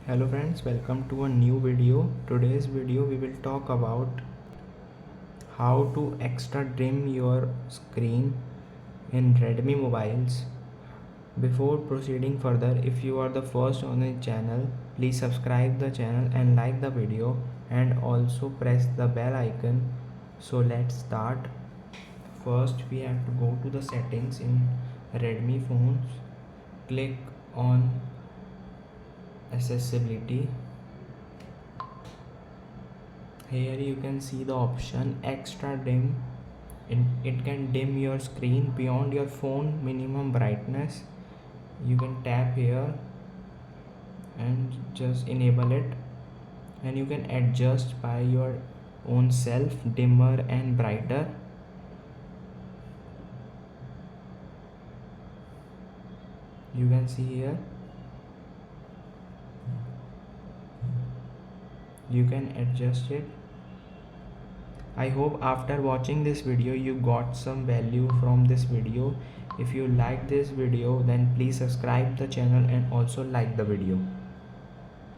Hello friends, welcome to a new video. Today's video we will talk about how to extra dim your screen in Redmi mobiles. Before proceeding further, if you are the first on the channel, please subscribe the channel and like the video and also press the bell icon. So let's start. First we have to go to the settings in Redmi phones. Click on accessibility. Here you can see the option extra dim. It can dim your screen beyond your phone minimum brightness. You can tap here and just enable it, and you can adjust by your own self dimmer and brighter. You can see here you can adjust it. I hope after watching this video you got some value from this video. If you like this video, then please subscribe the channel and also like the video.